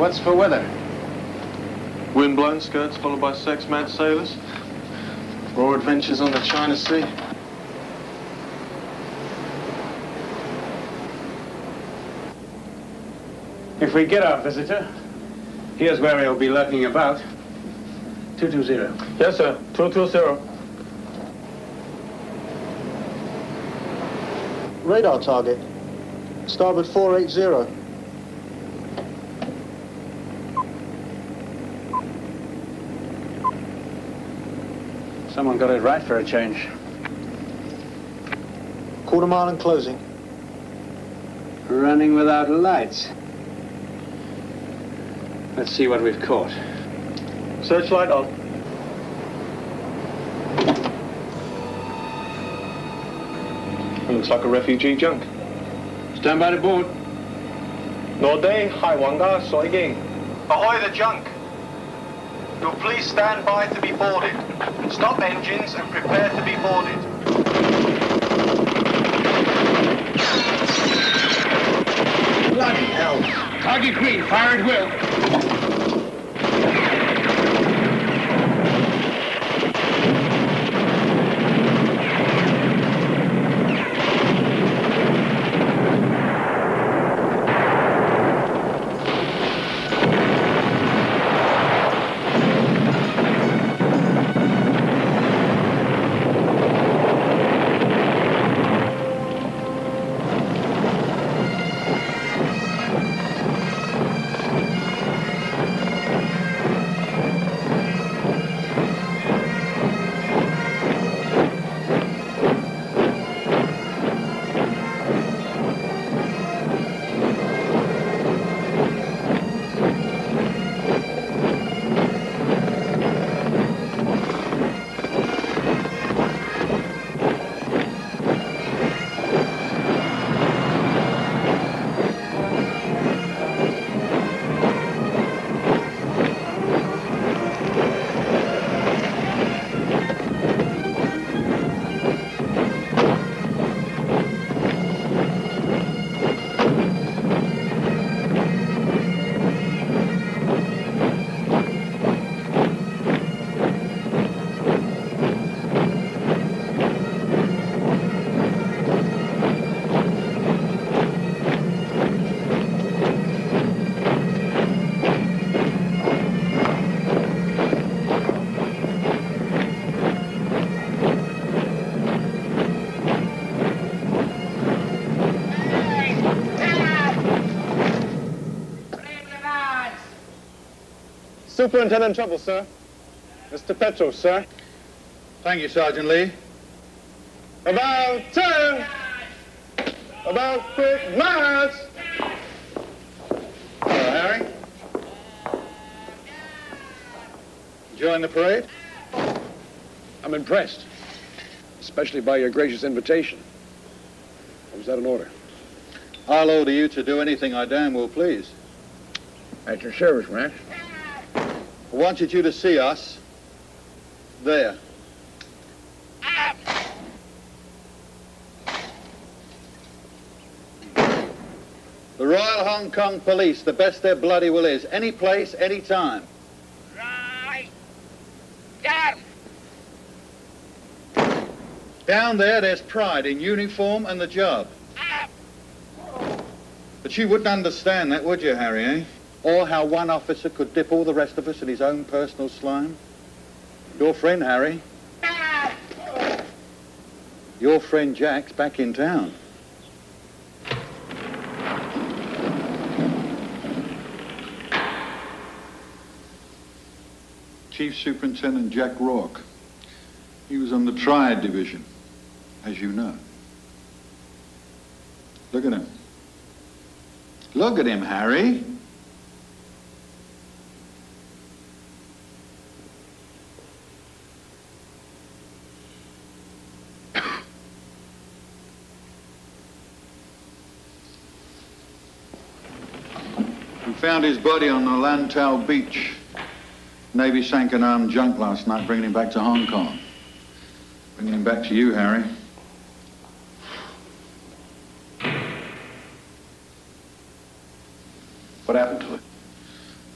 What's for weather? Wind-blown skirts followed by sex-mad sailors. Raw adventures on the China Sea. If we get our visitor, here's where he'll be lurking about. 220. Yes, sir. 220. Radar target. Starboard 480. Someone got it right for a change. Quarter mile and closing. Running without lights. Let's see what we've caught. Searchlight on. It looks like a refugee junk. Stand by the board. Norde Haiwanga Soiging. Ahoy the junk. You'll please stand by to be boarded. Stop engines and prepare to be boarded. Bloody hell. Target green, fire at will. Superintendent Trouble, sir. Mr. Petros, sir. Thank you, Sergeant Lee. About turn! About quick march! Hello, Harry. Enjoying the parade? I'm impressed, especially by your gracious invitation. Or was that an order? I'll order you to do anything I damn well please. At your service, Max. I wanted you to see us there. The Royal Hong Kong Police, the best their bloody will is. Any place, any time. Right. Down. Down there, there's pride in uniform and the job. But you wouldn't understand that, would you, Harry, eh? Or how one officer could dip all the rest of us in his own personal slime. Your friend, Harry. Your friend Jack's back in town. Chief Superintendent Jack Rourke. He was on the Triad Division, as you know. Look at him. Look at him, Harry. We found his body on the Lantau beach. Navy sank an armed junk last night, bringing him back to Hong Kong. Bringing him back to you, Harry. What happened to it?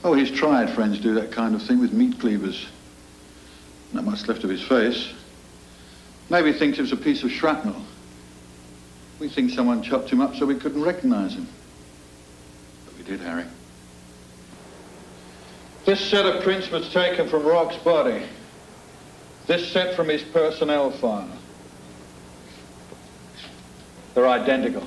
Oh, his Triad friends do that kind of thing with meat cleavers. Not much left of his face. Navy thinks it was a piece of shrapnel. We think someone chopped him up so we couldn't recognize him. But we did, Harry. This set of prints was taken from Rock's body. This set from his personnel file. They're identical.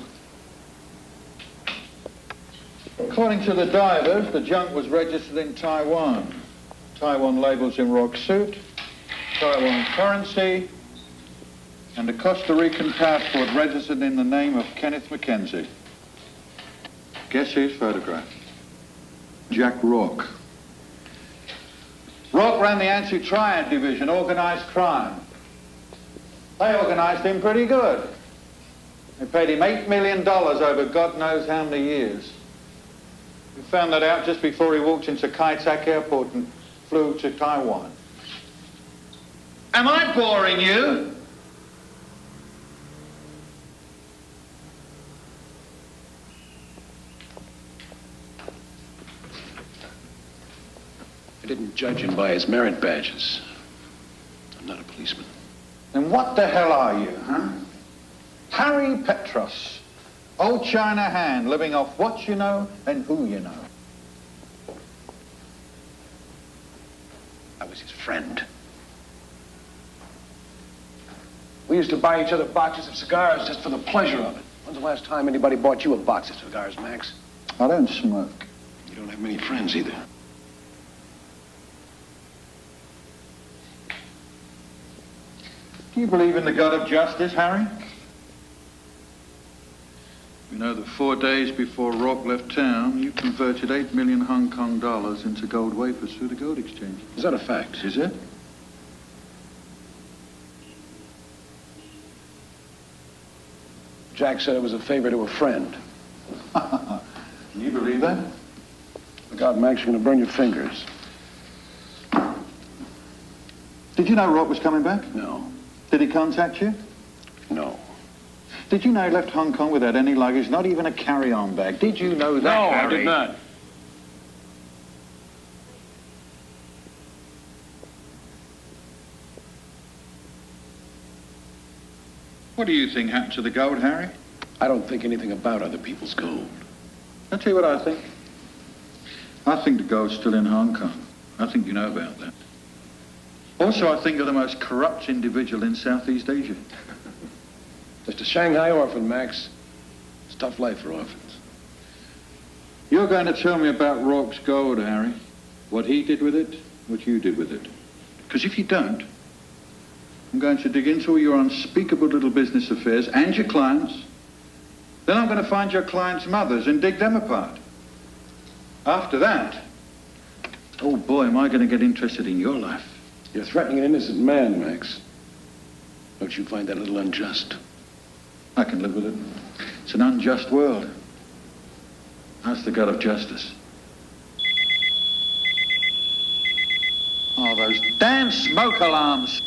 According to the divers, the junk was registered in Taiwan. Taiwan labels in Rock's suit, Taiwan currency, and a Costa Rican passport registered in the name of Kenneth Mackenzie. Guess whose photograph? Jack Rourke. Rourke ran the anti-triad division, organized crime. They organized him pretty good. They paid him $8 million over God knows how many years. We found that out just before he walked into Kai Tak Airport and flew to Taiwan. Am I boring you? I didn't judge him by his merit badges. I'm not a policeman. Then what the hell are you, huh? Harry Petros. Old China hand, living off what you know and who you know. I was his friend. We used to buy each other boxes of cigars just for the pleasure of it. When's the last time anybody bought you a box of cigars, Max? I don't smoke. You don't have many friends either. Do you believe in the God of justice, Harry? You know that 4 days before Rourke left town, you converted 8 million Hong Kong dollars into gold wafers through the gold exchange. Is that a fact? Is it? Jack said it was a favor to a friend. Can you believe that? Look out, Max, you're going to burn your fingers. Did you know Rourke was coming back? No. Did he contact you? No. Did you know he left Hong Kong without any luggage, not even a carry-on bag? Did you know that, No, I Harry? did not. What do you think happened to the gold, Harry? I don't think anything about other people's gold. I'll tell you what I think. I think the gold's still in Hong Kong. I think you know about that. Also, I think you're the most corrupt individual in Southeast Asia. Just a Shanghai orphan, Max. It's a tough life for orphans. You're going to tell me about Rourke's gold, Harry. what he did with it, what you did with it. Because if you don't, I'm going to dig into all your unspeakable little business affairs and your clients. Then I'm going to find your clients' mothers and dig them apart. After that, oh boy, am I going to get interested in your life. You're threatening an innocent man, Max. Don't you find that a little unjust? I can live with it. It's an unjust world. That's the God of justice. Oh, those damn smoke alarms.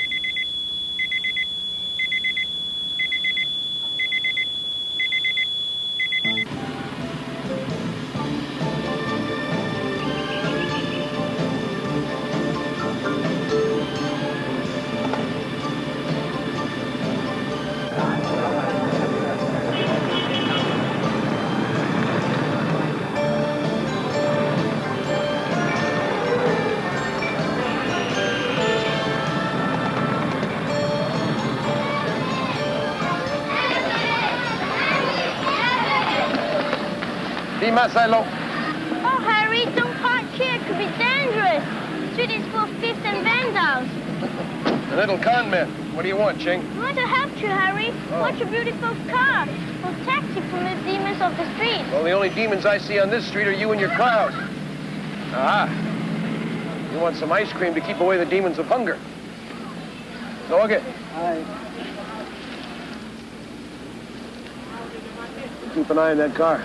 Oh, Harry, don't park here. It could be dangerous. The street is full of thieves and vandals. The little con man. What do you want, Ching? I want to help you, Harry. I want your beautiful car. Protect you from the demons of the street. Well, the only demons I see on this street are you and your crowd. Aha. You want some ice cream to keep away the demons of hunger. Go get. Hi. Keep an eye on that car.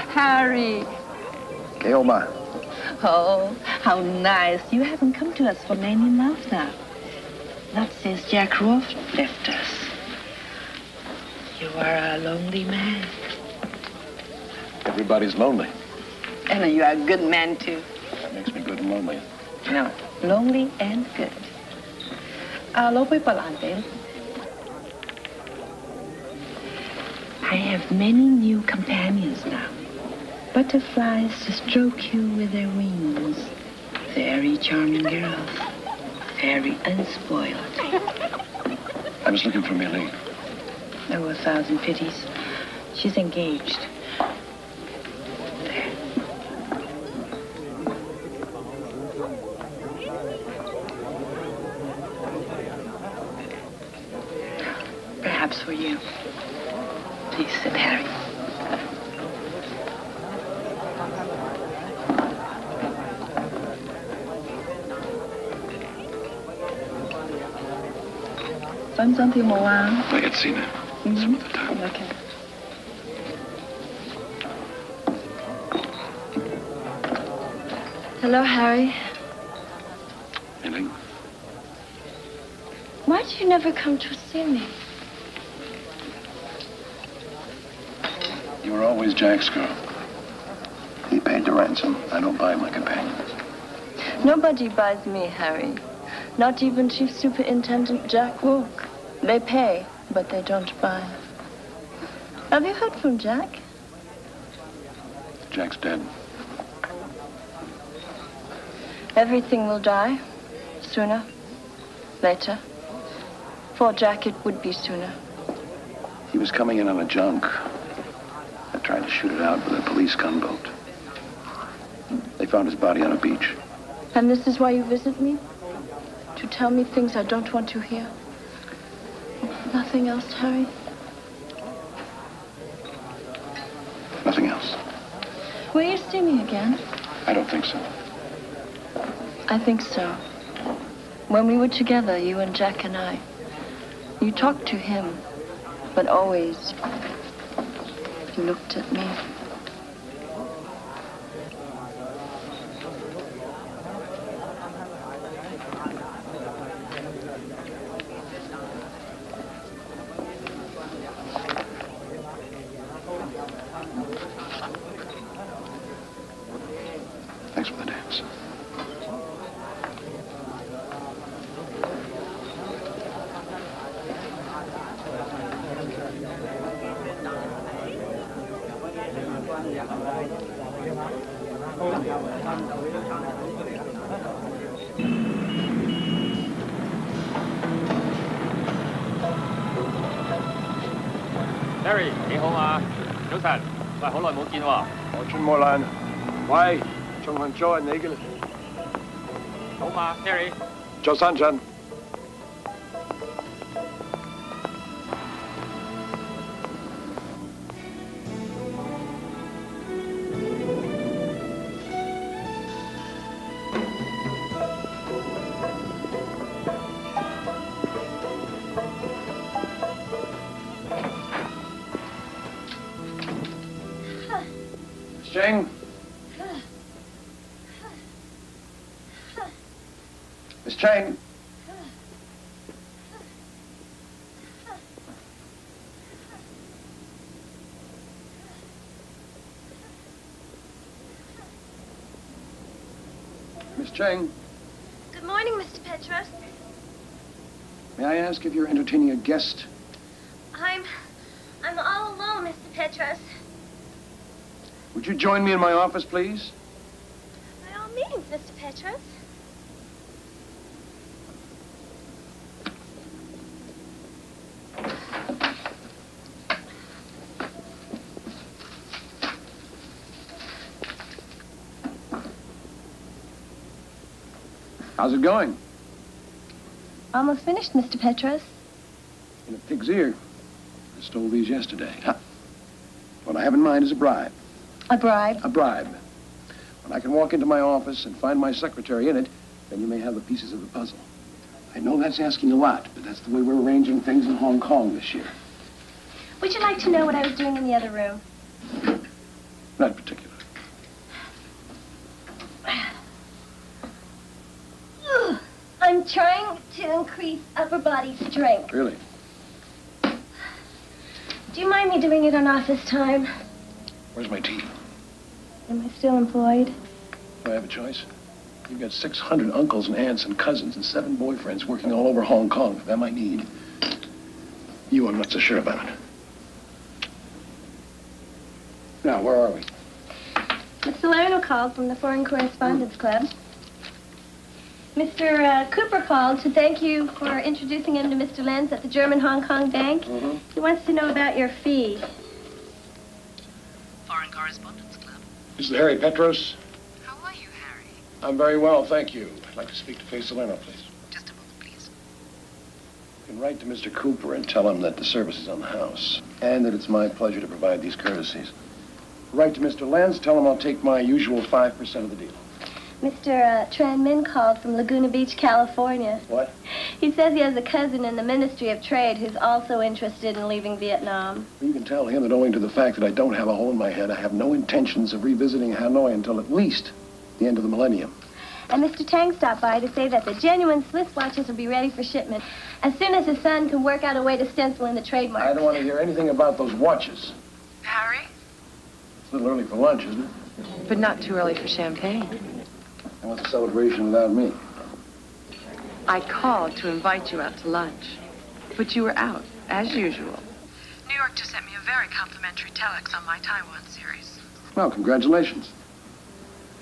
Harry. Keoma. Oh, how nice. You haven't come to us for many months now. Not since Jack Roth left us. You are a lonely man. Everybody's lonely. And you are a good man, too. That makes me good and lonely. No, lonely and good. I have many new companions now. Butterflies to stroke you with their wings. Very charming girls. Very unspoiled. I was looking for Millie. Oh, 1,000 pities. She's engaged. There. Perhaps for you. Please sit, Harry. I had seen it some other time. Okay. Hello, Harry. Millie? Why do you never come to see me? You were always Jack's girl. He paid the ransom. I don't buy my companions. Nobody buys me, Harry. Not even Chief Superintendent Jack Rourke. They pay, but they don't buy. Have you heard from Jack? Jack's dead. Everything will die. Sooner. Later. For Jack, it would be sooner. He was coming in on a junk. I tried to shoot it out with a police gunboat. They found his body on a beach. And this is why you visit me? To tell me things I don't want to hear? Nothing else, Harry? Nothing else. Will you see me again? I don't think so. I think so. When we were together, you and Jack and I, You talked to him, but always you looked at me. Thanks for the dance. Harry， 你好嘛？早晨，喂，好耐冇見喎。我轉莫蘭，喂，仲係做人你嘅啦。好嘛 ，Harry。做山chân。Jane? Miss Jane? Miss Jane? Good morning, Mr. Petros. May I ask if you're entertaining a guest? I'm all alone, Mr. Petros. Would you join me in my office, please? By all means, Mr. Petros. How's it going? Almost finished, Mr. Petros. In a pig's ear. I stole these yesterday. What I have in mind is a bribe. A bribe? A bribe. When I can walk into my office and find my secretary in it, then you may have the pieces of the puzzle. I know that's asking a lot, but that's the way we're arranging things in Hong Kong this year. Would you like to know what I was doing in the other room? Not particular. I'm trying to increase upper body strength. Really? Do you mind me doing it on office time? Where's my tea? Am I still employed? Do I have a choice? You've got 600 uncles and aunts and cousins and 7 boyfriends working all over Hong Kong. Them I need. You, I'm not so sure about it. Now, where are we? Miss Salerno called from the Foreign Correspondents Club. Mr. Cooper called to thank you for introducing him to Mr. Lenz at the German Hong Kong Bank. Mm-hmm. He wants to know about your fee. Foreign Correspondents Club. This is Harry Petros. How are you, Harry? I'm very well, thank you. I'd like to speak to Faye Salerno, please. Just a moment, please. You can write to Mr. Cooper and tell him that the service is on the house, and that it's my pleasure to provide these courtesies. Write to Mr. Lenz, tell him I'll take my usual 5% of the deal. Mr. Tran Min called from Laguna Beach, California. What? He says he has a cousin in the Ministry of Trade who's also interested in leaving Vietnam. You can tell him that owing to the fact that I don't have a hole in my head, I have no intentions of revisiting Hanoi until at least the end of the millennium. And Mr. Tang stopped by to say that the genuine Swiss watches will be ready for shipment as soon as his son can work out a way to stencil in the trademark. I don't want to hear anything about those watches. Harry? It's a little early for lunch, isn't it? But not too early for champagne. And what's a celebration without me? I called to invite you out to lunch, but you were out, as usual. New York just sent me a very complimentary telex on my Taiwan series. Well, congratulations.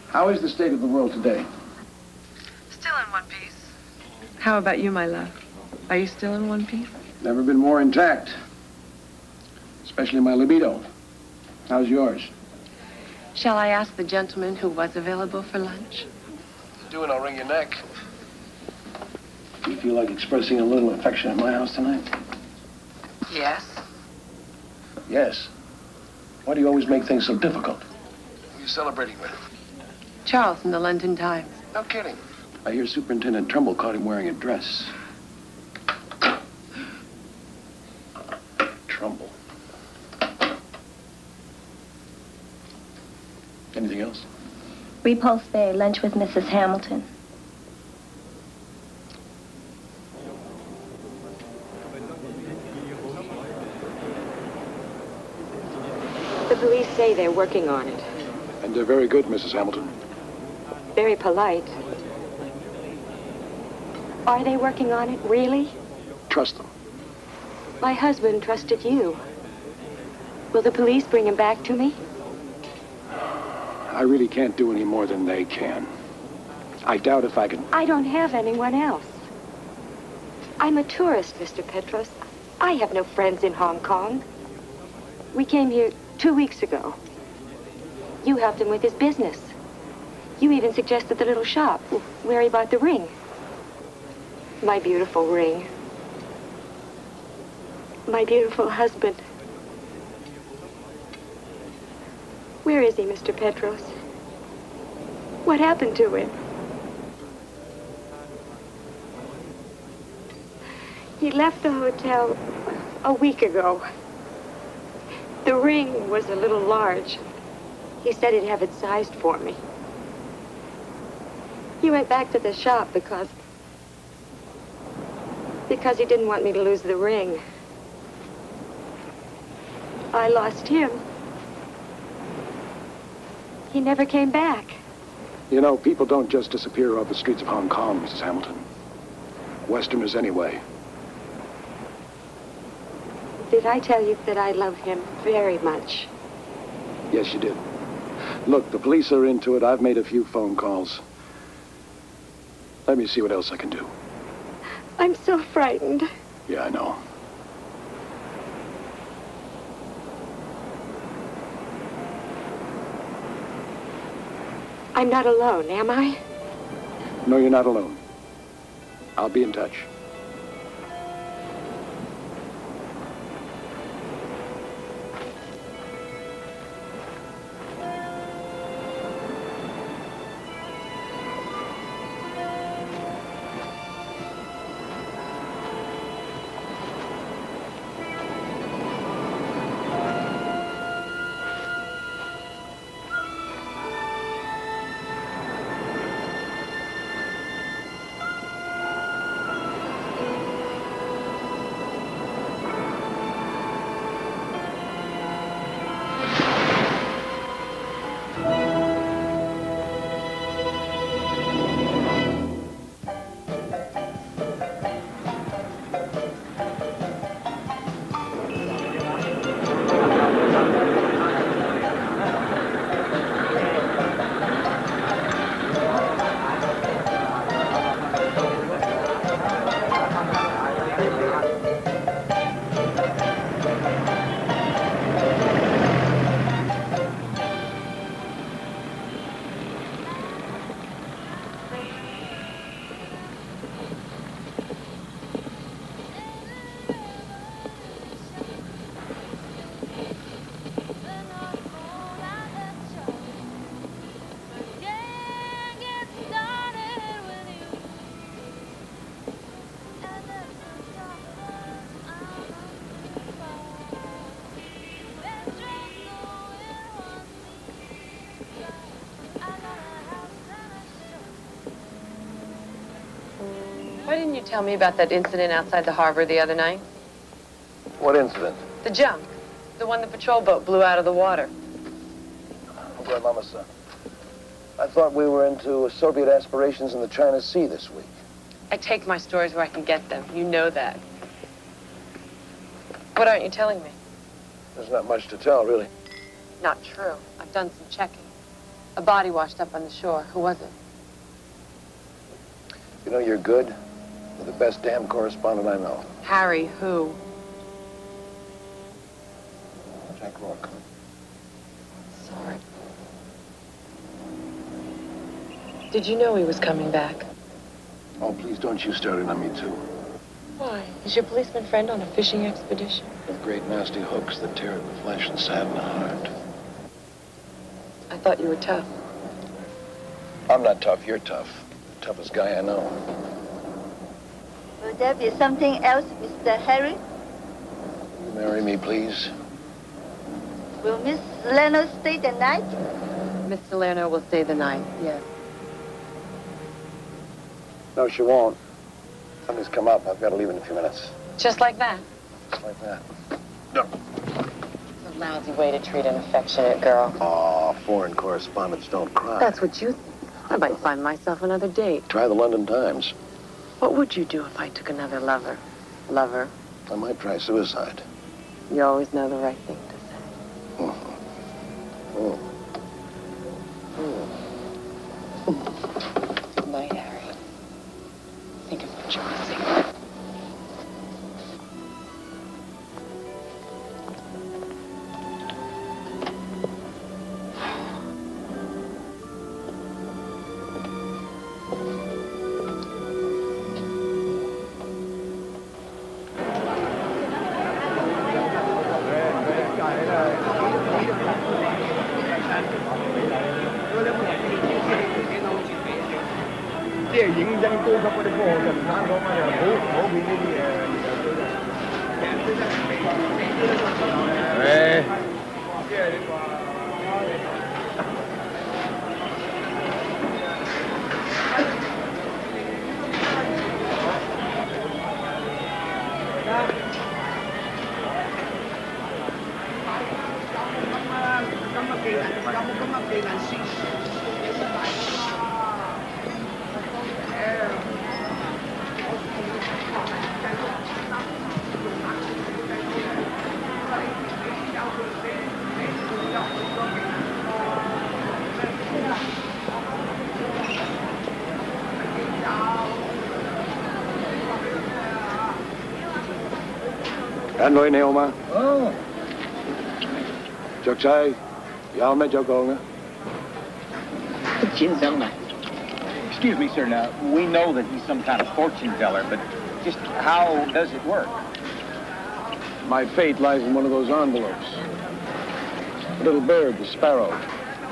How is the state of the world today? Still in one piece. How about you, my love? Are you still in one piece? Never been more intact. Especially my libido. How's yours? Shall I ask the gentleman who was available for lunch? Do and I'll wring your neck. Do you feel like expressing a little affection at my house tonight? Yes. Yes. Why do you always make things so difficult? Who are you celebrating with? Charles from the London Times. No kidding. I hear Superintendent Trumbull caught him wearing a dress. Trumbull. Anything else? Repulse Bay, lunch with Mrs. Hamilton. The police say they're working on it. And they're very good, Mrs. Hamilton. Very polite. Are they working on it, really? Trust them. My husband trusted you. Will the police bring him back to me? I really can't do any more than they can. I doubt if I can... I don't have anyone else. I'm a tourist, Mr. Petros. I have no friends in Hong Kong. We came here 2 weeks ago. You helped him with his business. You even suggested the little shop where he bought the ring. My beautiful ring. My beautiful husband. Where is he, Mr. Petros? What happened to him? He left the hotel a week ago. The ring was a little large. He said he'd have it sized for me. He went back to the shop because he didn't want me to lose the ring. I lost him. He never came back. You know, people don't just disappear off the streets of Hong Kong, Mrs. Hamilton. Westerners anyway. Did I tell you that I love him very much? Yes, you did. Look, the police are into it. I've made a few phone calls. Let me see what else I can do. I'm so frightened. Yeah, I know. I'm not alone, am I? No, you're not alone. I'll be in touch. Why didn't you tell me about that incident outside the harbor the other night? What incident? The junk. The one the patrol boat blew out of the water. Oh, Mama, son. I thought we were into Soviet aspirations in the China Sea this week. I take my stories where I can get them. You know that. What aren't you telling me? There's not much to tell, really. Not true. I've done some checking. A body washed up on the shore. Who was it? You know, you're good. You're the best damn correspondent I know. Harry, who? Jack Rourke. Sorry. Did you know he was coming back? Oh, please don't you start it on me, too. Why? Is your policeman friend on a fishing expedition? With great nasty hooks that tear at the flesh and sadden the heart. I thought you were tough. I'm not tough, you're tough. The toughest guy I know. Will there be something else, Mr. Harry? marry me, please? Will Miss Salerno stay the night? Miss Salerno will stay the night, yes. No, she won't. Something's come up. I've got to leave in a few minutes. Just like that. Just like that. It's a lousy way to treat an affectionate girl. Aw, foreign correspondents don't cry. That's what you think. I might find myself another date. Try the London Times. What would you do if I took another lover? Lover? I might try suicide. You always know the right thing to say. Good night, Harry. Think of what you're missing. Anh nêu mà. Chọc sai, y'all met your going. Excuse me, sir. Now, we know that he's some kind of fortune teller, but just how does it work? My fate lies in one of those envelopes. The little bird, the sparrow,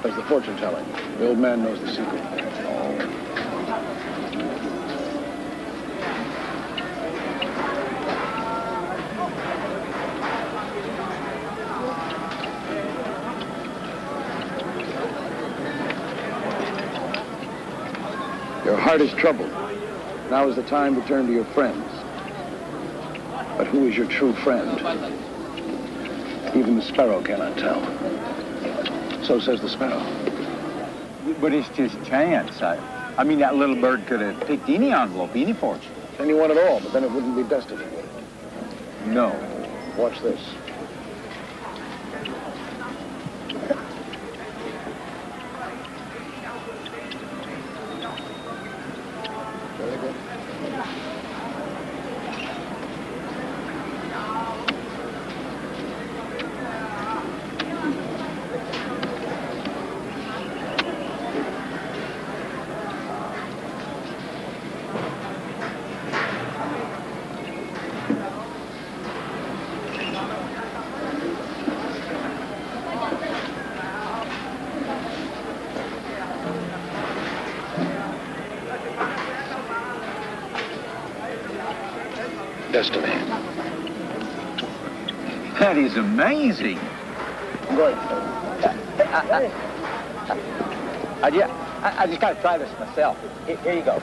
does the fortune telling. The old man knows the secret. Your heart is troubled. Now is the time to turn to your friends. But who is your true friend? Even the sparrow cannot tell. So says the sparrow. But it's just chance. I mean, that little bird could have picked any envelope, any fortune. Anyone at all, but then it wouldn't be destiny, would it? No. Watch this. Very good. Destiny. That is amazing. Good. I just got to try this myself. Here you go.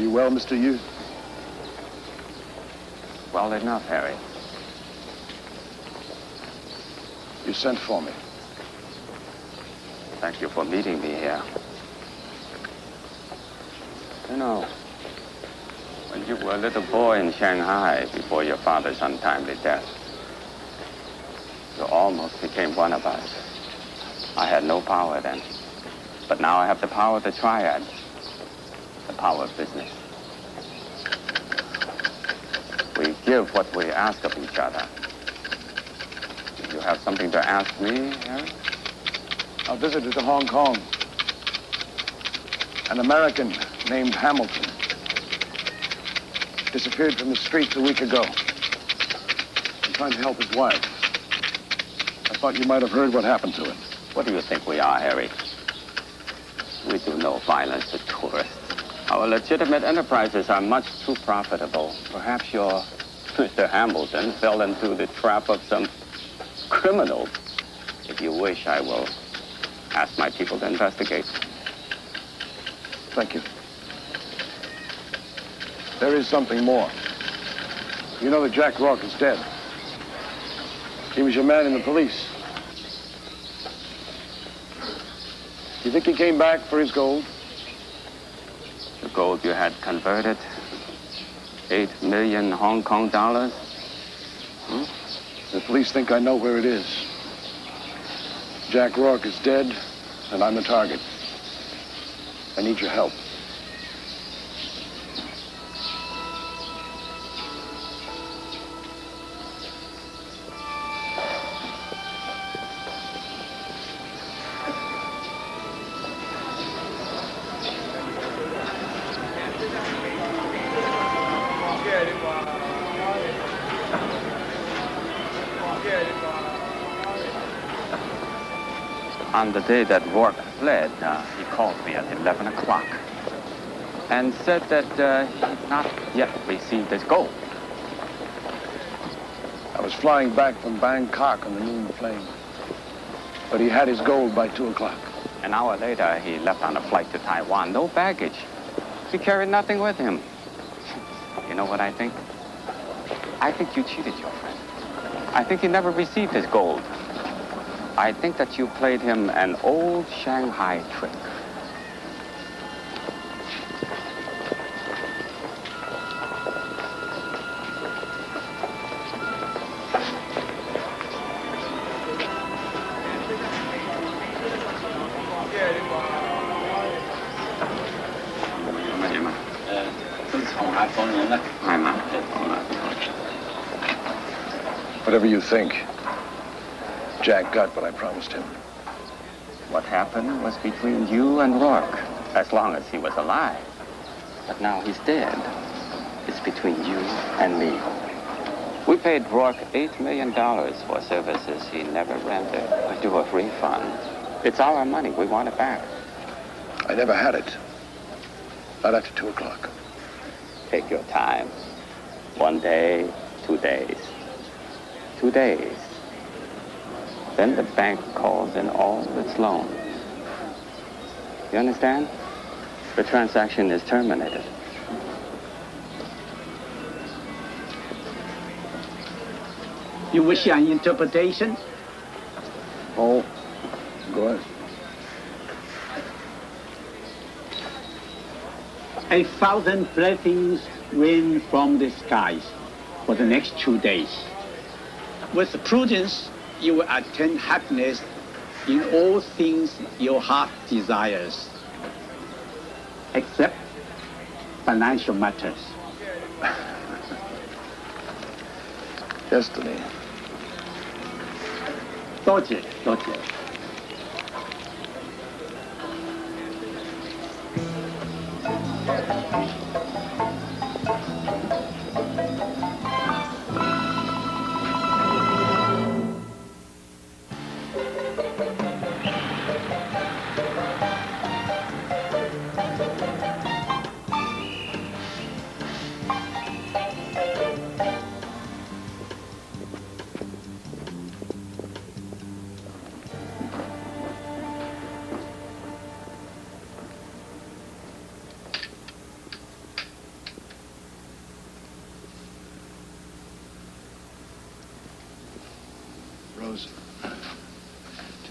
you well, Mr. Yu? Well enough, Harry. You sent for me. Thank you for meeting me here. You know, when you were a little boy in Shanghai before your father's untimely death, you almost became one of us. I had no power then, but now I have the power of the triad, the power of business. We give what we ask of each other. Do you have something to ask me, Harry? A visitor to Hong Kong. An American named Hamilton. Disappeared from the streets a week ago. I'm trying to help his wife. I thought you might have heard what happened to him. What do you think we are, Harry? We do no violence to tourists. Our legitimate enterprises are much too profitable. Perhaps your Mr. Hamilton fell into the trap of some criminal. If you wish, I will ask my people to investigate. Thank you. There is something more. You know that Jack Rourke is dead. He was your man in the police. Do you think he came back for his gold? The gold you had converted? 8 million Hong Kong dollars? Hmm? The police think I know where it is. Jack Rourke is dead, and I'm the target. I need your help. On the day that Rourke fled, he called me at 11 o'clock and said that he had not yet received his gold. I was flying back from Bangkok on the noon plane, but he had his gold by 2 o'clock. An hour later, he left on a flight to Taiwan. No baggage. He carried nothing with him. You know what I think? I think you cheated your friend. I think he never received his gold. I think that you played him an old Shanghai trick. Whatever you think, Jack got what I promised him. What happened was between you and Rourke, as long as he was alive. But now he's dead. It's between you and me. We paid Rourke $8 million for services he never rendered. We're due a refund. It's our money. We want it back. I never had it. Not after 2 o'clock. Take your time. 1 day, 2 days. 2 days. Then the bank calls in all its loans. You understand? The transaction is terminated. You wish an interpretation? Oh, go ahead. 1,000 blessings rain from the skies for the next 2 days. With prudence, you will attain happiness in all things your heart desires, except financial matters. Destiny. 多谢，多谢。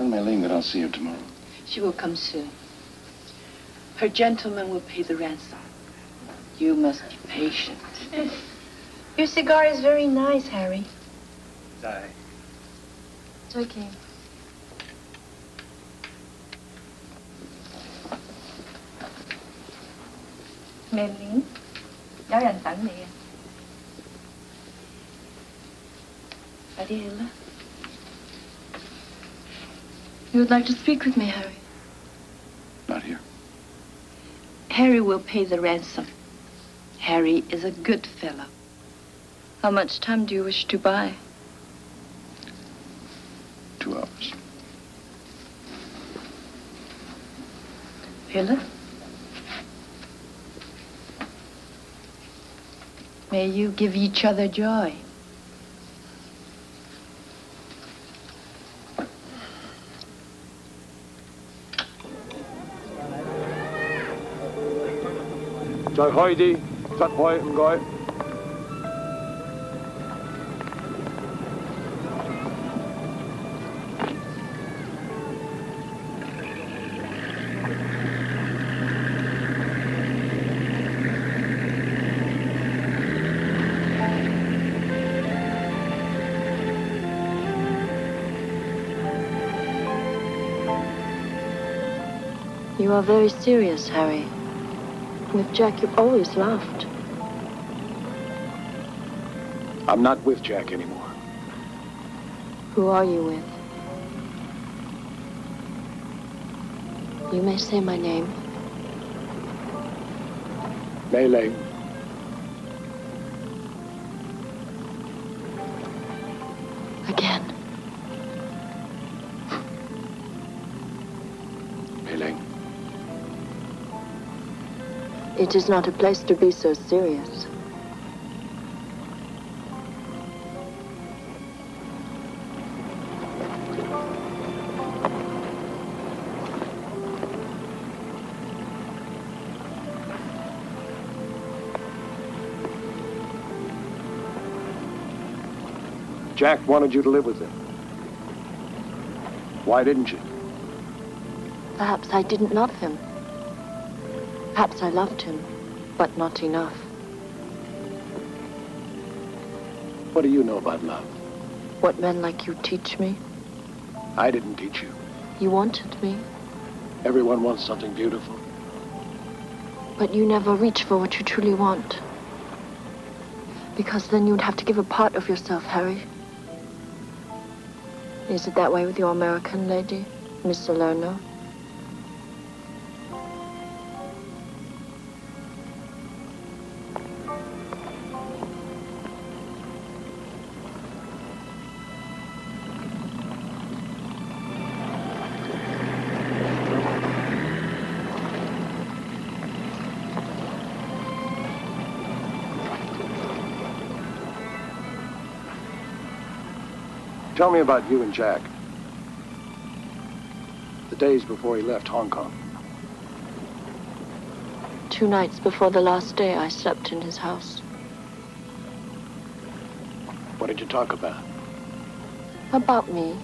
Tell Maylene that I'll see her tomorrow. She will come soon. Her gentleman will pay the ransom. You must be patient. Your cigar is very nice, Harry. Sorry. It's okay. Maylene, 有人等你啊。快啲去啦。You would like to speak with me, Harry? Not here. Harry will pay the ransom. Harry is a good fellow. How much time do you wish to buy? 2 hours. Hille? May you give each other joy. You are very serious, Harry. With Jack, you've always laughed. I'm not with Jack anymore. Who are you with? You may say my name. Maylene. Again. Maylene. It is not a place to be so serious. Jack wanted you to live with him. Why didn't you? Perhaps I didn't love him. Perhaps I loved him, but not enough. What do you know about love? What men like you teach me. I didn't teach you. You wanted me, Everyone wants something beautiful. but you never reach for what you truly want. Because then you'd have to give a part of yourself, Harry. Is it that way with your American lady, Miss Salerno? Tell me about you and Jack. The days before he left Hong Kong. 2 nights before the last day, I slept in his house. What did you talk about? About me.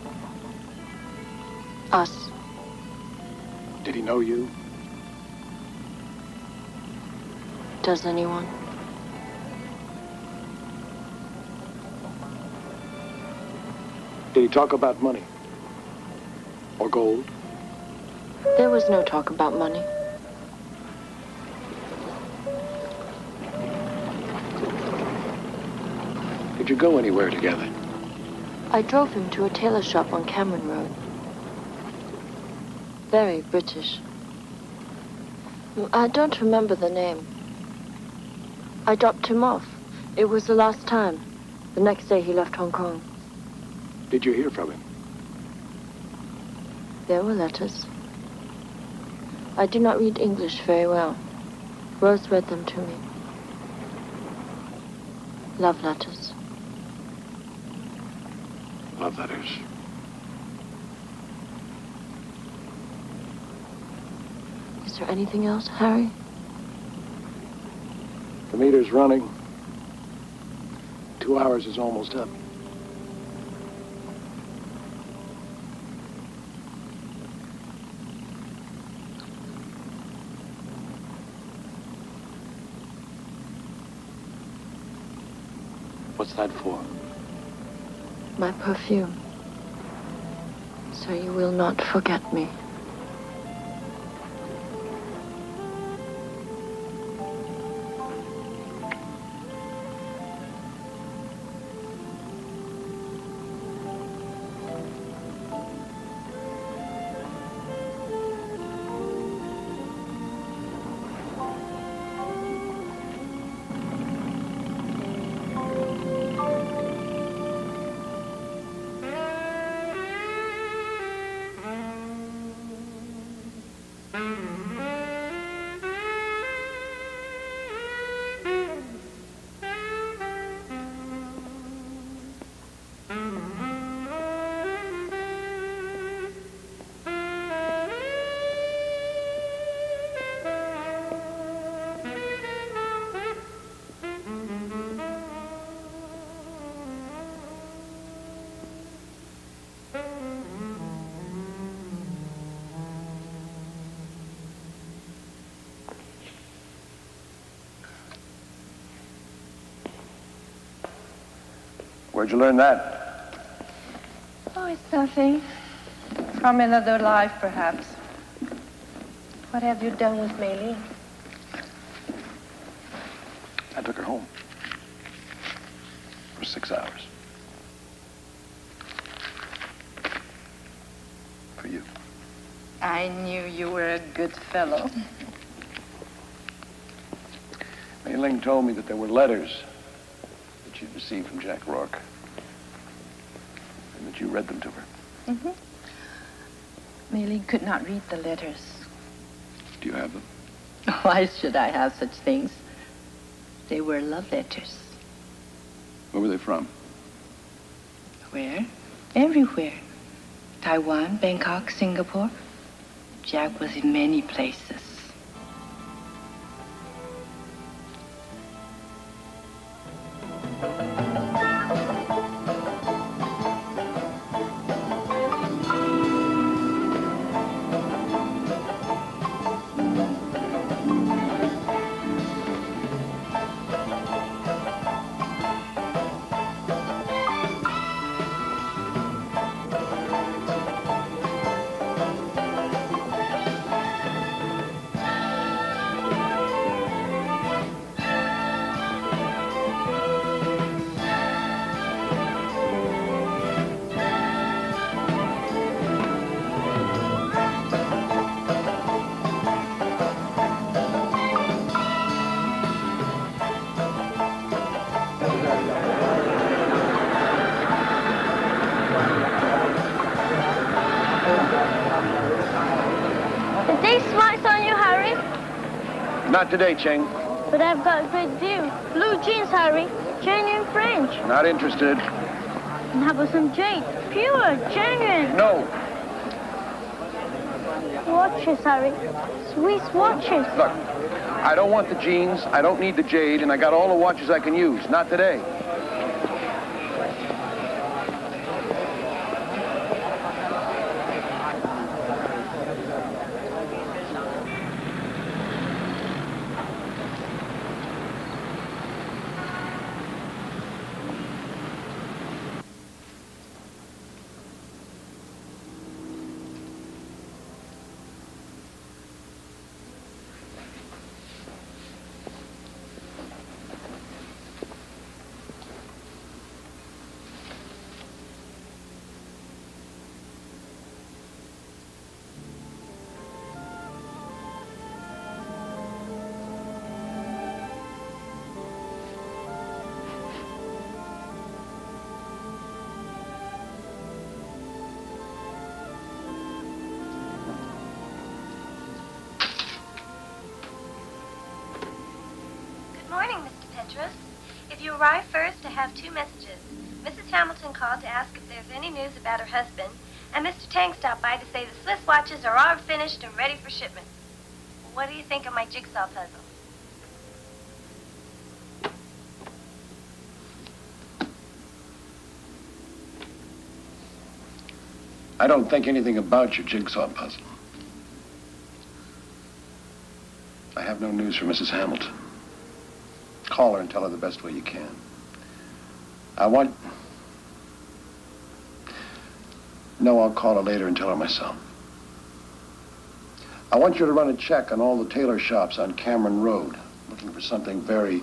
Us. Did he know you? Does anyone? Did he talk about money? Or gold? There was no talk about money. Did you go anywhere together? I drove him to a tailor shop on Cameron Road. Very British. I don't remember the name. I dropped him off. It was the last time. The next day he left Hong Kong. Did you hear from him? There were letters. I do not read English very well. Rose read them to me. Love letters. Love letters. Is there anything else, Harry? The meter's running. 2 hours is almost up. What's that for? My perfume. So you will not forget me. Where'd you learn that? Oh, it's nothing. From another life, perhaps. What have you done with Maylene? I took her home. For 6 hours. For you. I knew you were a good fellow. Mei Ling told me that there were letters that you'd received from Jack Rourke. And that you read them to her. Mm-hmm. Maylene could not read the letters. Do you have them? Why should I have such things? They were love letters. Where were they from? Where? Everywhere. Taiwan, Bangkok, Singapore. Jack was in many places. Not today, Cheng. But I've got a great view. Blue jeans, Harry. Genuine French. Not interested. And how about some jade? Pure, genuine. No. Watches, Harry. Swiss watches. Look, I don't want the jeans, I don't need the jade, and I got all the watches I can use. Not today. If you arrive first, I have 2 messages. Mrs. Hamilton called to ask if there's any news about her husband, and Mr. Tang stopped by to say the Swiss watches are all finished and ready for shipment. What do you think of my jigsaw puzzle? I don't think anything about your jigsaw puzzle. I have no news for Mrs. Hamilton. Call her and tell her the best way you can. No, I'll call her later and tell her myself. I want you to run a check on all the tailor shops on Cameron Road, looking for something very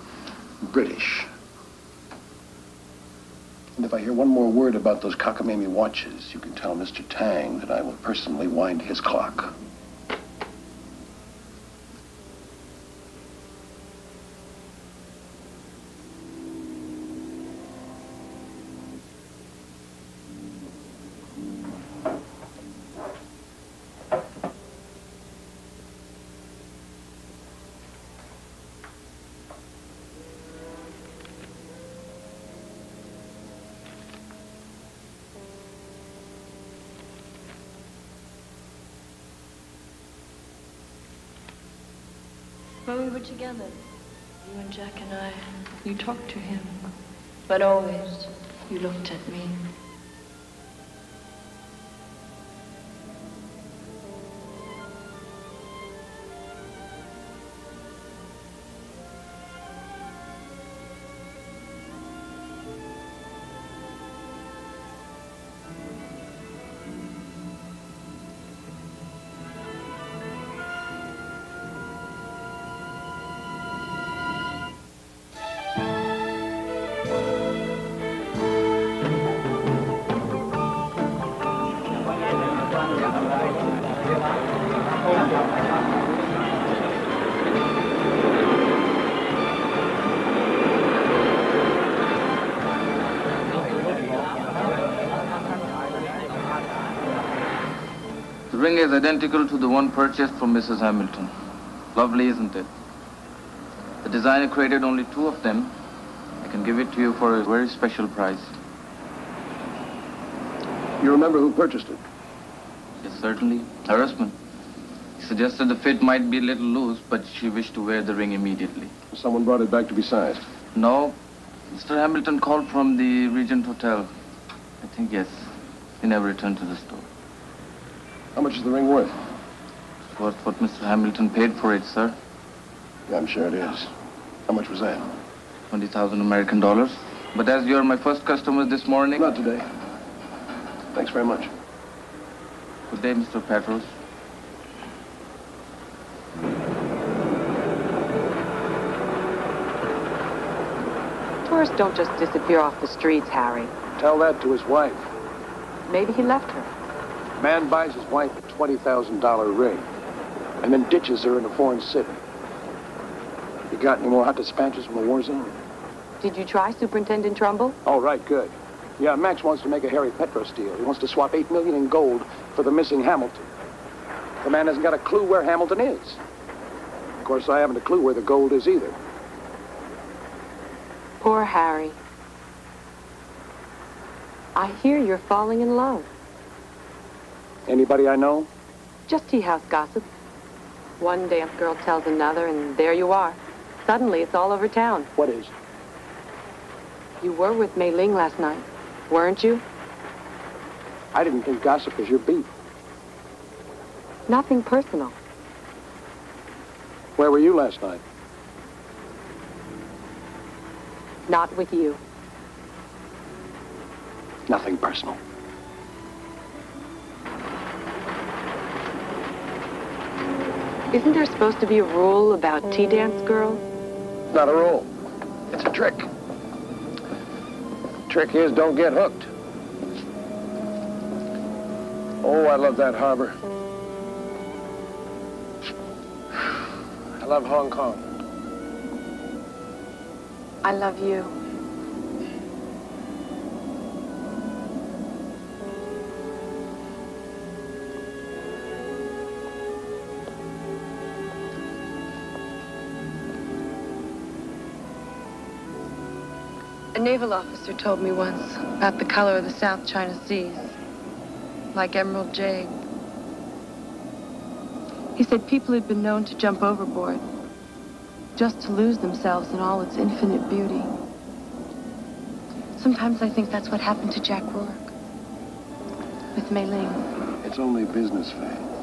British. And if I hear one more word about those cockamamie watches, you can tell Mr. Tang that I will personally wind his clock. When we were together, you and Jack and I, you talked to him, but always you looked at me. The ring is identical to the one purchased from Mrs. Hamilton. Lovely, isn't it? The designer created only 2 of them. I can give it to you for a very special price. You remember who purchased it? Yes, certainly. Her husband. He suggested the fit might be a little loose, but she wished to wear the ring immediately. Someone brought it back to be sized? No. Mr. Hamilton called from the Regent Hotel. I think yes. He never returned to the store. How much is the ring worth? It's worth what Mr. Hamilton paid for it, sir. Yeah, I'm sure it is. How much was that? 20,000 American dollars. But as you're my first customer this morning... Not today. Thanks very much. Good day, Mr. Petros. Tourists don't just disappear off the streets, Harry. Tell that to his wife. Maybe he left her. Man buys his wife a $20,000 ring and then ditches her in a foreign city. You got any more hot dispatches from the war zone? Did you try Superintendent Trumbull? Oh, right, good. Yeah, Max wants to make a Harry Petros deal. He wants to swap $8 million in gold for the missing Hamilton. The man hasn't got a clue where Hamilton is. Of course, I haven't a clue where the gold is either. Poor Harry. I hear you're falling in love. Anybody I know? Just tea house gossip. One dance girl tells another, and there you are. Suddenly, it's all over town. What is? You were with Mei Ling last night, weren't you? I didn't think gossip was your beat. Nothing personal. Where were you last night? Not with you. Nothing personal. Isn't there supposed to be a rule about tea dance girls? Not a rule. It's a trick. Trick is don't get hooked. Oh, I love that harbor. I love Hong Kong. I love you. A naval officer told me once about the color of the South China Seas, like emerald jade. He said people had been known to jump overboard just to lose themselves in all its infinite beauty. Sometimes I think that's what happened to Jack Rourke with Mei Ling. It's only business, Faye.